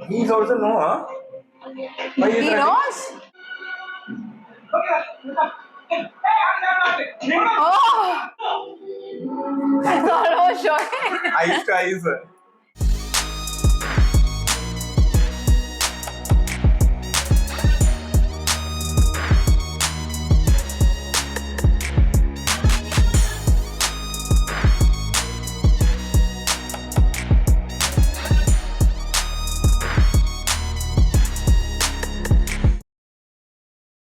He's also no, huh? Why He knows. Oh, it's almost showing. Eyes to eyes.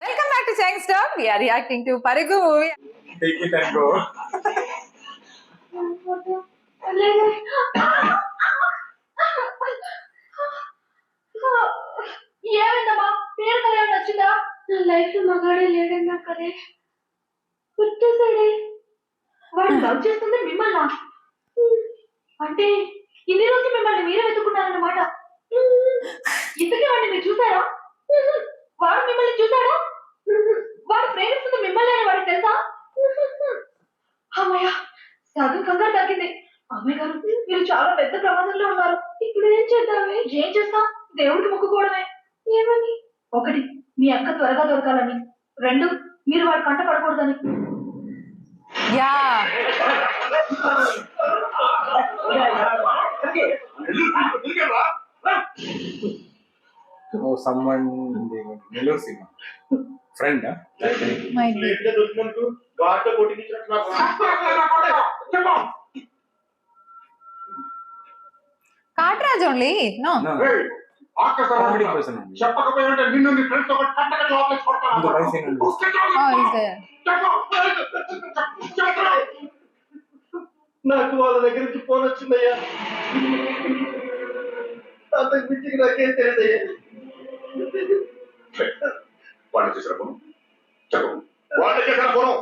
Welcome back to Chang Stuff. We are reacting to Parigu movie. Take it and go. ఏమైందమ్మా పేరు కదా ఏమైనా వచ్చిందా నా life లో మగాడే లేడన్నా కదే పుట్టేసాడే వాడు love చేస్తుంది మిమ్మల్ని అంటే ఇన్ని రోజులు మిమ్మల్ని మీరే వెతుకున్నారన్నమాట ఇంతకీ వాడిని మీరు చూసారా వాడు మిమ్మల్ని చూసాడా వాడు ప్రేమిస్తుంది మిమ్మల్ని అని వాడికి తెలుసా అమ్మయ్య సగం కంగారు తగ్గింది అమ్మాయి గారు మీరు చాలా పెద్ద ప్రమాదంలో ఉన్నారు ఇప్పుడు ఏం చేద్దామే ఏం చేస్తాం దేవుడికి మొక్కుకోవడమే ఏమని ఒకటి మీ అక్క త్వరగా దొరకాలని రెండు మీరు వాడి కంట పడకూడదని Yeah. Oh, someone in the Nellore cinema. Friend, huh? That guy. Might be. Cartridge only? No. No, no. Comedy person only. The voice in only. Oh, he's there. నాకు వాళ్ళ దగ్గర నుంచి ఫోన్ వచ్చిందయ్యా అంతకు మించి నాకేం తెలియదయ్యా వాళ్ళు చేసిన ఫోన్ చెప్పు వాళ్ళు చేసిన ఫోన్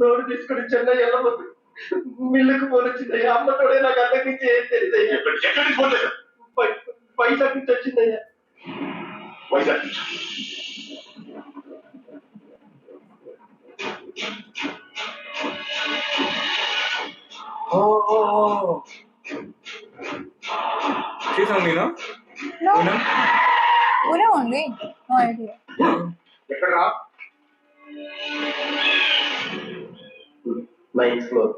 నోటు తీసుకుని చెన్నై వెళ్ళబోతు మిల్లుకు ఫోన్ వచ్చిందయ్యా అమ్మతోడే నాకు అంతకు మించి ఏం తెలియదయ్యా ఎక్కడి నుంచి ఫోన్ చేశారు వైజాగ్ నుంచి వచ్చిందయ్యా వైజాగ్ నుంచి Oh. She's only, no? No. You know? Pune only. No idea. ఎక్కడ రా 9th ఫ్లోర్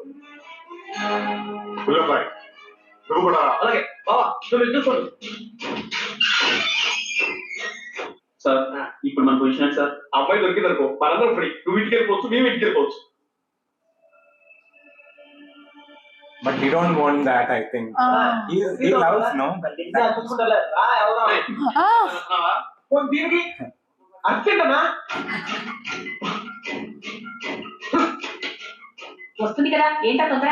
గుల్లబాయ్ నువ్వు కూడా రా. అలాగే నువ్వు ఎదుర్కోండి సార్ ఇప్పుడు మన పొజిషన్ సార్ అబ్బాయి దొరికిందనుకో మనందరం ఫ్రీ నువ్వు ఇంటికి వెళ్ళిపోవచ్చు మేము ఇంటికి వెళ్ళిపోవచ్చు But he don't want that, I think. He loves, no? చూసుకుంటా దీనికి అర్జెంటనా వస్తుంది కదా ఏంటా తొందర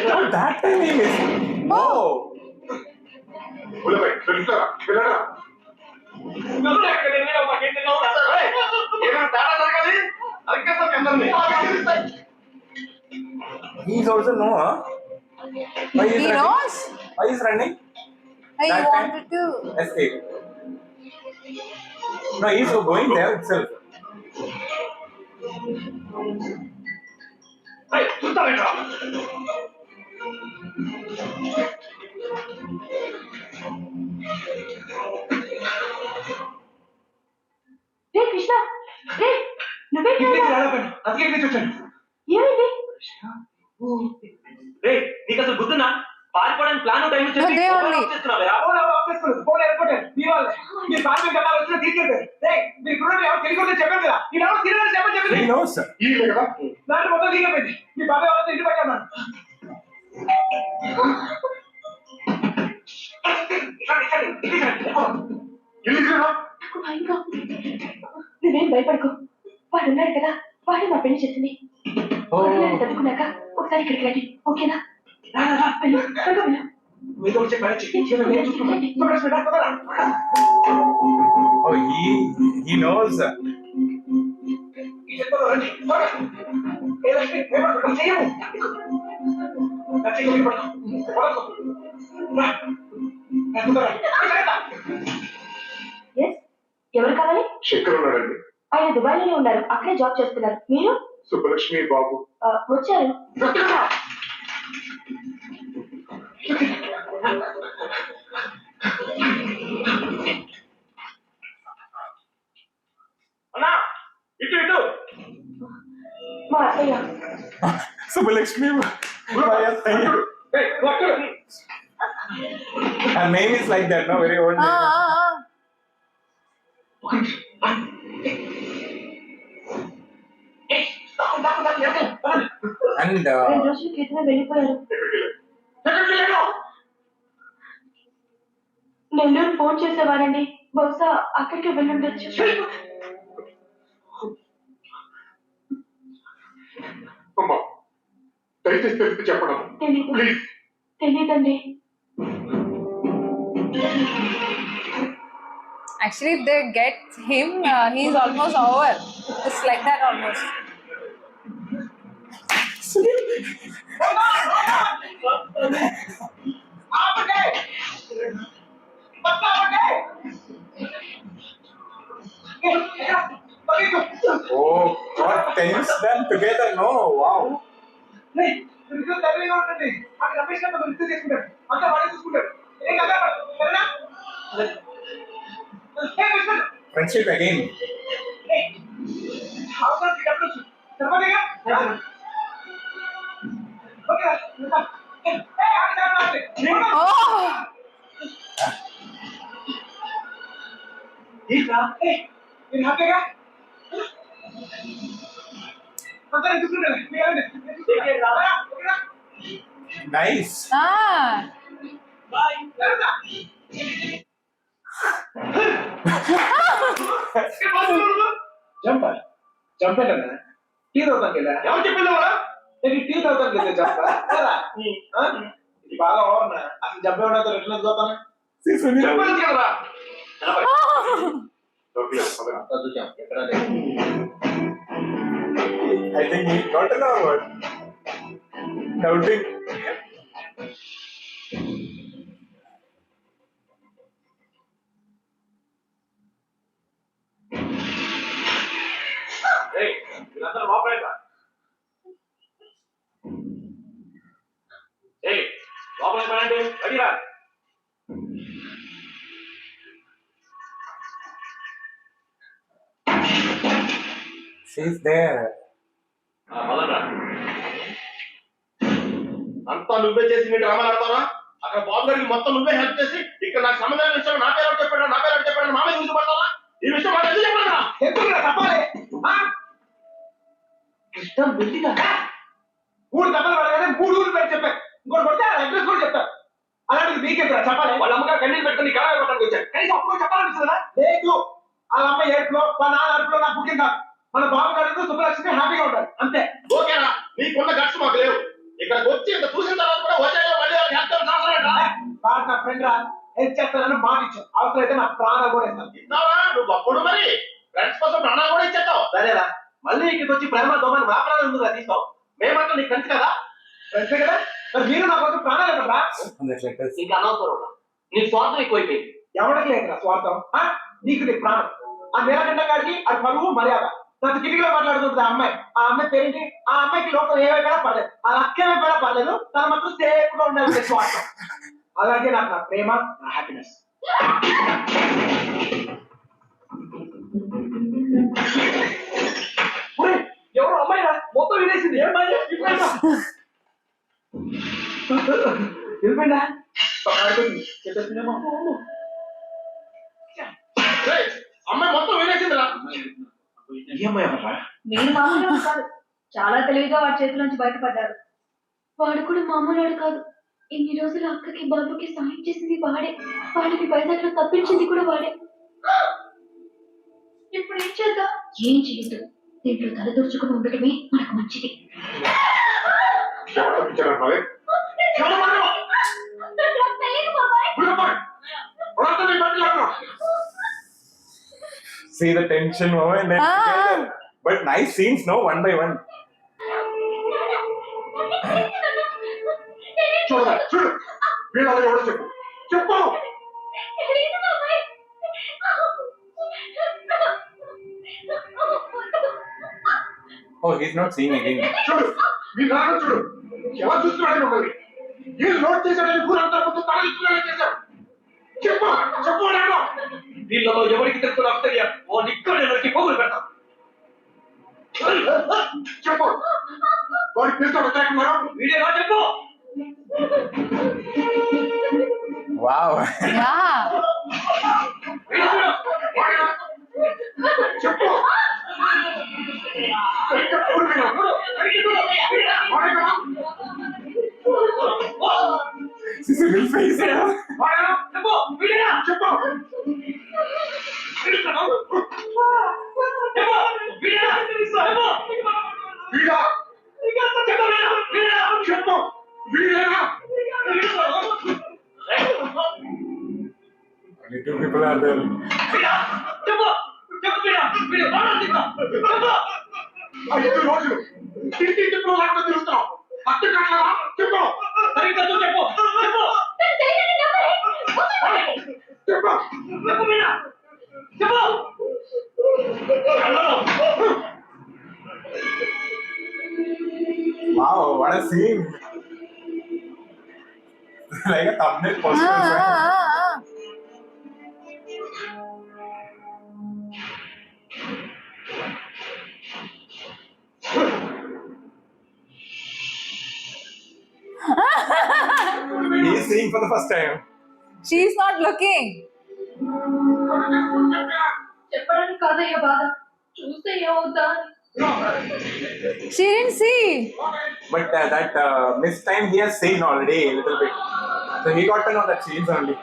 Oh, that timing is. Oh. గుల్లబాయ్ వెళ్ళరా వెళ్ళరా ఏమైనా తేడా జరగాలి అరికేస్తాం మీ అందరినీ He's also no, huh? Why is He running? knows. Why is running? He That wanted to. Escape. No, he's going there itself. చూస్తారేంట్రా రే కృష్ణ రే నువ్వే అందుకే ఇక్కడ వచ్చాను ఏమైంది రే నీకు అసలు గుర్తుందా పారిపోవడానికి plan time No, they only. చేస్తున్నావేరా ఫోన్ ఎయిర్పోర్ట్ మీ వాళ్ళే మీరు పార్టీ కట్టాలి వచ్చిన తీసుకెళ్తారు మీరు కూడా ఎవరు తెలియకుండా చెప్పారు కదా మీరు ఎవరు తిరగాలి చెప్పని He knows, sir. ఈ కదా దాంట్లో మొత్తం దిగిపోయింది మీ బాబాయ్ వాళ్ళతో ఇంటి పెట్టాను ఎందుకు నాకు భయంగా ఉంది. నువ్వేం భయపడకు వాడు ఉన్నాడు కదా వాడే మా పెళ్లి చేసింది చదువుకున్నాక ఒకసారి ఇక్కడికి రండి ఓకేనా వెళ్ళు త్వరగా వెళ్ళు మీతో వచ్చే పని నేను చూసుకుంటాను Oh, he knows. ఎవరు కావాలి శంకర్ ఉన్నాడండి ఆయన దుబాయ్లోనే ఉన్నారు అక్కడే జాబ్ చేస్తున్నారు మీరు సుబ్బలక్ష్మి బాబు వచ్చారు. అన్నా ఇటు ఇటు మా అత్తయ్య. Subbalakshmi. Hey, look at it. Her name is like that, no? Very old Ah, name. ah, ah. And 2 రోజుల క్రితమే వెళ్ళిపోయారు. నెల్లూరు ఫోన్ చేసేవారండి. బహుశా అక్కడికి వెళ్ళుండొచ్చు. అమ్మా దయచేసి తెలిసి చెప్పడం తెలీదు. ప్లీజ్. తెలీదండి. Actually, if they get him, he's almost over. It's like that almost. oh, what tense them together, no? Wow. దగ్గరగా ఉండండి. అక్కడ రమేష్ గారు రిసీవ్ చేసుకుంటారు. అంతా వాడే చూసుకుంటారు. ఏం కదా సరేనా? Friendship again. అవసరానికి డబ్బులు వచ్చు. సరిపోతాయిగా? ఓకేనా? Oh! మీరు హ్యాపీగా అంతా నేను చూసుకుంటాను. మీరు ఓకేనా? Nice. Ah! జంపర్ జంపేనా టీ తాగుతాను కదా ఎవరు చెప్పిందా నేను టీ తాగుతాను కదా జంపర్ కదా ఇది బాగా ఓవర్నా అసలు జంపే ఉండదు ఎట్లా చదువుతాను See, Sunil. చెప్పాలి కదరా ఎక్కడ I think he got an award. Doubting. వీళ్ళందరూ లోపలేదా లోపల పడండి రెడీరా She's there. మొదలరా అంతా నువ్వే చేసి మీ డ్రామాలు ఆడతారా అక్కడ బాబు గారికి మొత్తం నువ్వే హెల్ప్ చేసి ఇక్కడ నాకు సంబంధం విషయం నా పేరు చెప్పాడు మామే గురించి పడతావా ఈ విషయం మాకు ఎందుకు చెప్పాలా ఎందుకు తప్పాలి కృష్ణ బిల్డింగ్ మూడు తప్పలు పడగానే మూడు ఊరు పేరు చెప్పారు ఇంకోటి పడితే అడ్రస్ కూడా చెప్తారు అలాంటిది మీకెందుకు చెప్పాలి వాళ్ళ అమ్మగారు కన్నీళ్ళు పెట్టుకుని కావాలి కొట్టడానికి వచ్చారు కనీసం అప్పుడు చెప్పాలనిపిస్తుందా లేదు వాళ్ళ అమ్మ ఏడుపులో వాళ్ళ నాన్న అడుపులో నాకు బుకింగ్ కాదు మన బాబు గారు సుబ్బలక్ష్మి హ్యాపీగా ఉంటారు అంతే ఓకేనా నీకున్న గట్స్ మాకు లేవు ఇక్కడికి వచ్చి ఇంత చూసిన తర్వాత కూడా వచ్చాయో మళ్ళీ వాళ్ళకి హెల్ప్ చేయాల్సిన అవసరం ఏంటా? వాడు నా ఫ్రెండ్ రా హెల్ప్ చేస్తానని మాట ఇచ్చాను అవసరం అయితే నా ప్రాణాలు కూడా ఇస్తాను ఇన్నావా నువ్వు అప్పుడు మరి ఫ్రెండ్స్ కోసం ప్రాణాలు కూడా ఇచ్చేస్తావు సరేరా మళ్ళీ ఇక్కడికి వచ్చి ప్రేమ దోమని మా ప్రాణాలు ముందుగా తీస్తావు మేమంటే నీకు ఫ్రెండ్స్ కదా ఫ్రెండ్స్ కదా మరి మీరు నా కోసం ప్రాణాలు ఇవ్వరా On the letters. ఇంకా అనవసరం నీకు స్వార్థం ఎక్కువైపోయింది ఎవరికి లేదురా స్వార్థం నీకు నీ ప్రాణం ఆ నీలకంఠ గారికి అది పరువు మర్యాద నాకు కిటికీలో మాట్లాడుతుంటుంది ఆ అమ్మాయి పేరేంటి ఆ అమ్మాయికి లోకం ఏమైనా పర్లేదు ఆ అక్కేమైనా పర్లేదు తన మాత్రం సేఫ్ గా ఉండాలి స్వార్థం అలాగే నాకు నా ప్రేమ నా హ్యాపీనెస్ ఎవరు అమ్మాయి మొత్తం వినేసింది ఏమైందా వెళ్ళిపోయిందా చెప్పేసిందేమో అమ్మాయి మొత్తం వినేసిందిరా ఏమయ్య అమ్మరా మీరు మామూలు కాదు. చాలా తెలివిగా వాడి చేతిలోంచి బయటపడ్డారు. వాడు కూడా మామూలు కాదు. ఇన్ని రోజులు అక్కకి బాబుకి సాయం చేసింది వాడే. వాడిని వైజాగ్లో తప్పించింది కూడా వాడే. ఇప్పుడు ఏం చేద్దాం? ఏం చేయొద్దు. దీంట్లో తలదూర్చుకుని ఉండటమే మనకు మంచిది. ఎవరు తప్పించారంటున్నావే? See the tension moment. They're together. But nice scenes, no? One by one. చూడరా చూడు వీళ్ళ ఎవరు చెప్పు చెప్పు Oh, he's not seeing again. చూడు మీ నాన్న చూడు ఎలా చూస్తున్నాడు మమ్మల్ని వీళ్ళు నోట్ చేశాడని ఊరంతా ముందు తలదించుకునేలా చేశారు చెప్పు చెప్పు నాన్న వీళ్ళలో ఎవరికి తెలుసు నాకు తెలియదు ఓ ఇక్కడ ఎవరికి పోగులు పెడతాం చెప్పు వాడి పిల్లతో వ్యతిరేకున్నారా వీడియో చెప్పు Wow. Yeah. వీడియో చూడు. వాడినా? చెప్పు చెప్పు వీడియో. వాడినా? Civil face. వాడినా? చెప్పు వీడియో చెప్పు చెప్పు వీడేనా Only two people are there. ఐదు రోజులు ఇంటి చెప్పు లేకుండా తిరుగుతున్నావు అత్త కట్లరా చెప్పు సరిగ్గా చెప్పు చెప్పు చెప్పు చెప్పు మీనా చెప్పు Wow, what a scene. Like a thumbnail poster. He's seeing for the first time. She's not looking. చెప్పడానికి కాదయ్యా బాధ చూస్తే ఏమవుతా She didn't see. But that missed time he has seen already a little bit. So he got to know that she is only.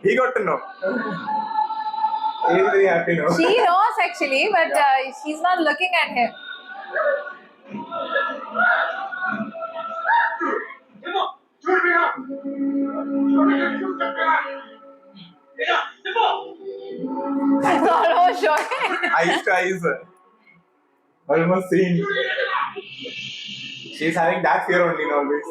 He got to know. He is very happy now. She knows actually, but she's not looking at him. చూడు మీనా చెప్పు It's almost showing. Eyes to eyes. Almost seen. She's having that fear only nowadays.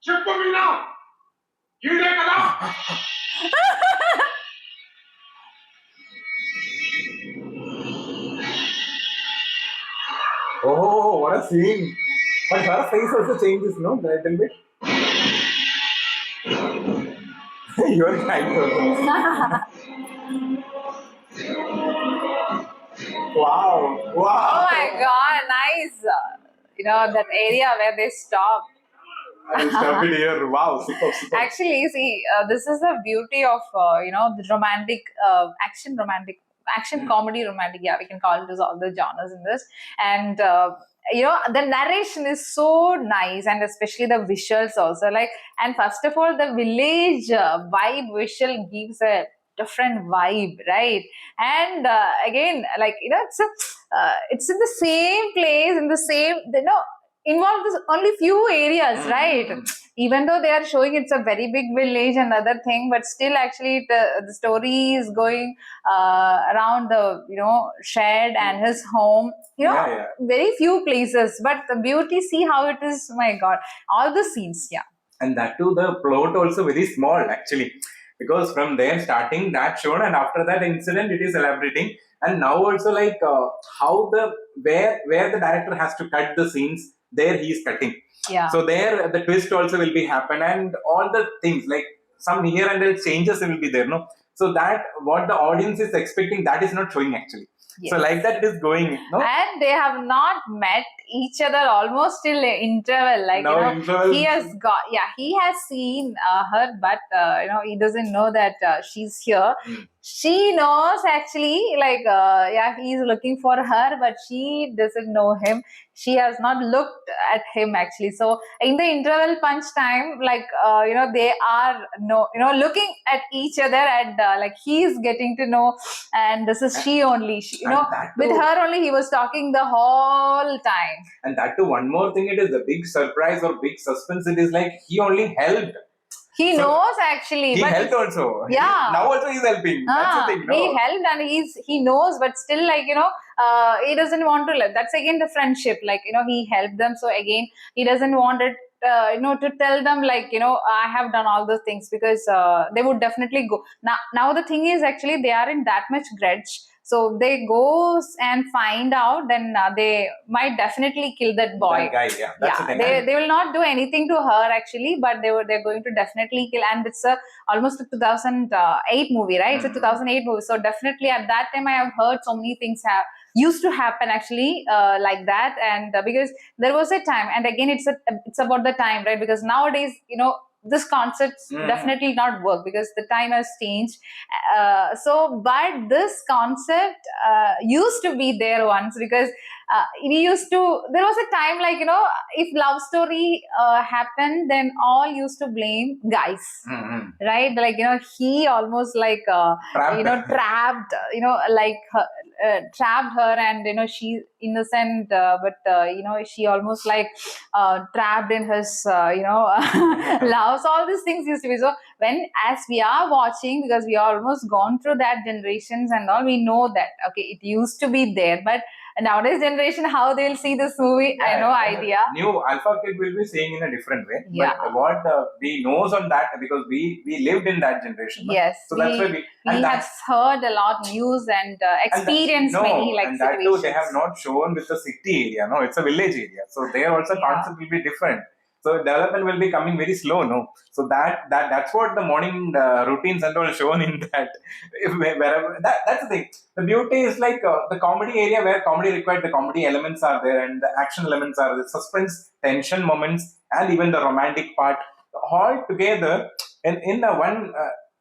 చెప్పు మీనా ఈడే కదా Oh, what a scene. But her face also changes, no? A little bit. You are crying also. Wow. Wow. Oh my god, nice. You know, that area where they stop. I will stop it here. Wow, superb, superb. Actually, see, this is the beauty of, you know, the romantic, action comedy romantic. Yeah, we can call it as all the genres in this. And, you know, the narration is so nice, and especially the visuals also. Like, and first of all, the village vibe visual gives a different vibe, right? And again, like, you know, it's in the same place, in the same, you know, involved this only few areas, right? Even though they are showing it's a very big village and other thing, but still actually the story is going around the, you know, shed and his home, you know, Yeah. very few places, but the beauty, see how it is, my god, all the scenes. Yeah. And that too, the plot also very small actually, because from there starting that shown, and after that incident it is elaborating, and now also like how the where the director has to cut the scenes, there he is cutting. Yeah. So there the twist also will be happen, and all the things like some here and there changes will be there, no? So that what the audience is expecting, that is not showing actually. So Yes. like that it is going, no? And they have not met each other almost till interval. Like, Now you know, interval- he has got, yeah, he has seen her, but you know, he doesn't know that she's here. She knows actually, like, yeah, he's looking for her, but she doesn't know him. She has not looked at him actually. So in the interval punch time, like, you know, they are looking at each other, and like he is getting to know, and this is she only. She, you And know, that with too- her only he was talking the whole time. And that too, one more thing, it is the big surprise or big suspense. It is like he only helped. He So, knows actually, he but helped also. Yeah. Now also he's helping. That's the thing. No? he helped and he knows, but still, like, he doesn't want to let. That's again the friendship. Like, he helped them. So again, he doesn't want it, to tell them, like, I have done all those things, because they would definitely go. Now the thing is, actually, they are in that much grudge. So they go and find out, then they might definitely kill that boy. That guy, yeah. That's the thing. They will not do anything to her actually, but they're going to definitely kill. And it's almost a 2008 movie, right? It's a 2008 movie, so definitely at that time I have heard so many things have used to happen actually, like that. And because there was a time, and again it's about the time, right? Because nowadays, this concept definitely not work, because the time has changed. But this concept used to be there once, because there was a time, like, if love story happened, then all used to blame guys, right? Like, he almost like Trapped. trapped, like trapped her, and she's innocent, but she almost like trapped in his love. So all these things used to be. So when, as we are watching, because we are almost gone through that generations and all, we know that okay, it used to be there, but nowadays generation, how they'll see this movie, I no idea. New alpha kid will be seeing in a different way. Yeah. But what we knows on that, because we lived in that generation. No? Yes, So that's why we have heard a lot news and experienced many like and that situations. too, they have not shown with the city area. No, it's a village area. So there also concept will be different. So development will be coming very slow, no. So that's what the morning routines and all shown in that. Wherever that's the thing. The beauty is like the comedy area, where comedy required, the comedy elements are there, and the action elements are the suspense, tension moments, and even the romantic part, all together in the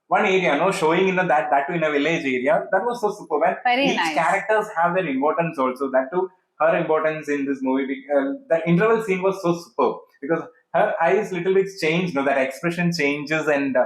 one area, no, showing in that too in a village area. That was so superb. And Very each nice. characters have their importance also. That too, her importance in this movie. The interval scene was so superb, because her eyes little bit changed, no, that expression changes, and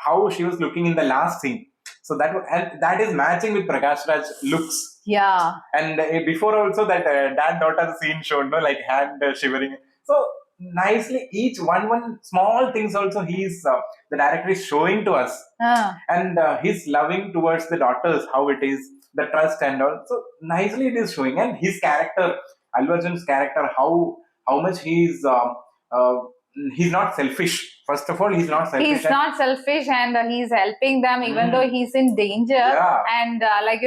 how she was looking in the last scene. So and that is matching with Prakash Raj looks. Yeah. And before also that dad-daughter scene showed, no, like hand shivering. So nicely, each one small things also the director is showing to us, and he's loving towards the daughters, how it is, the trust and all. So nicely it is showing, and his character, Allu Arjun's character, how much he's not selfish. First of all, he's not selfish. He's not selfish, and he's helping them even though he's in danger. Yeah. And like,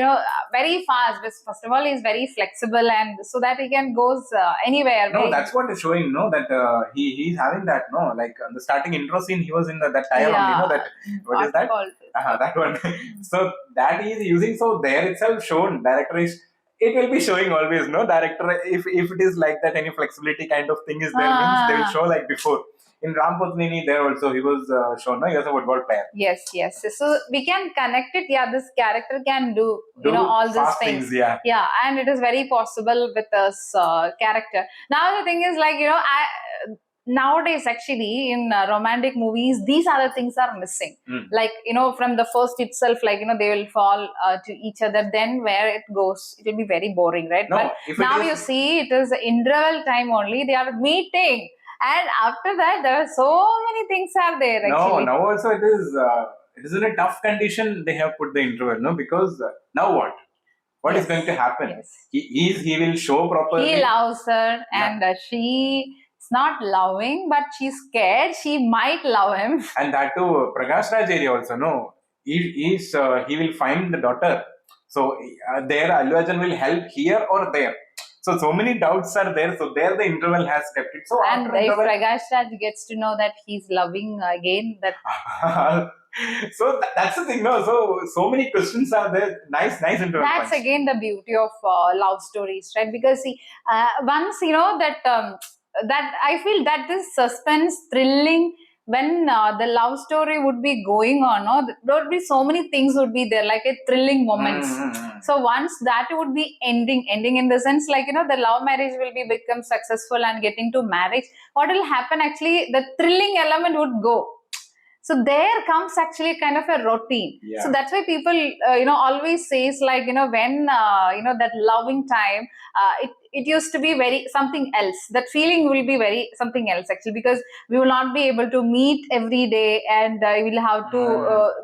very fast. But first of all, he's very flexible, and so that he can goes anywhere. No, right? that's what is showing, no, that he's having that, no, like the starting intro scene, he was in that tire only, no, that what is that? Called? That one. So that he is using, so there itself shown, director is, it will be showing always, no, director, if it is like that, any flexibility kind of thing is there, means they will show like before. In Ram Potnini, there also he was shown, no, he was a football player. Yes. So we can connect it. Yeah, this character can do all these fast things. Yeah. And it is very possible with this character. Now the thing is, like, nowadays actually in romantic movies, these other things are missing. Like, from the first itself, like, they will fall to each other, then where it goes, it will be very boring, right? No, But if it now is- you see, it is interval time only, they are meeting, and after that there are so many things are there actually. No, now also it is in a tough condition, they have put the interval, no, because now what is Yes. going to happen? Yes. He will show properly. He loves her, and she's not loving, but she's scared she might love him. And that too, Prakash Raj area also, no, he will find the daughter. So there Allu Arjun will help here or there. So many doubts are there. So there the interval has kept it. So And after if interval, Prakash Raj gets to know that he's loving again, that so that's the thing, no. So many questions are there. Nice interval. that's punch. again the beauty of love stories, right? Because see, once that I feel that this suspense, thrilling, when the love story would be going on, no, there would be so many things would be there, like a thrilling moments. So once that would be ending in the sense, like, the love marriage will be become successful and getting to marriage, what will happen actually, the thrilling element would go. So there comes actually kind of a routine. Yeah. So that's why people always says, like, when that loving time, it used to be very something else. That feeling will be very something else actually, because we will not be able to meet every day, and we'll have to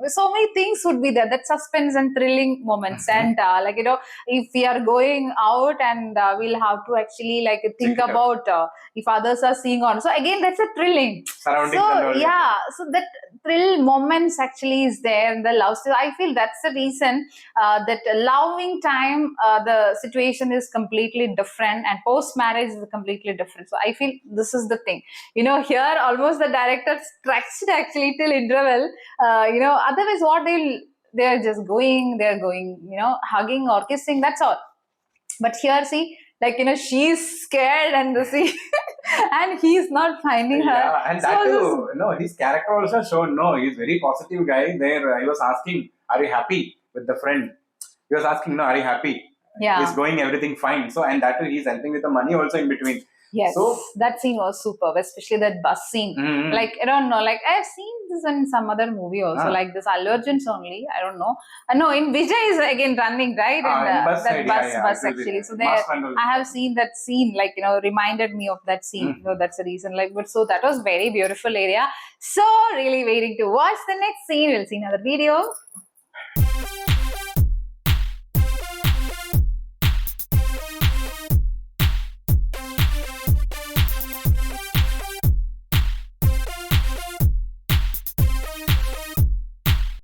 so many things would be there, that suspense and thrilling moments. And like, you know, if we are going out, and we'll have to actually like think Check it out. about if others are seeing on, so again that's a thrilling. Surroundings So and all. yeah, so that thrill moments actually is there in the love story. I feel that's the reason that loving time, the situation is completely different, and post marriage is completely different. So I feel this is the thing, you know, here almost the director stretched actually till interval. You know, otherwise what they're just they're going, you know, hugging or kissing, that's all. But here, see, like, you know, she's scared, and the see and he's not finding her. Yeah, and So that this- too, no, his character also showed, no, he's very positive guy. There, he was asking, "Are you happy with the friend?" He was asking, "No, are you happy?" Yeah. He's going everything fine. So, and that too, he's helping with the money also in between. Yes, So- that scene was superb, especially that bus scene. Mhm. Like, I don't know, like I've seen this in some other movie also, Ah. like this Allu Arjun's only. I don't know. No, in Vijay is again running, right? Ah, And, in bus that side, bus, yeah, bus it will be actually. there. So there, Master and all. I have seen that scene, like, you know, reminded me of that scene. Mhm. So that's the reason. Like, but so that was very beautiful area. So really waiting to watch the next scene. We'll see another video.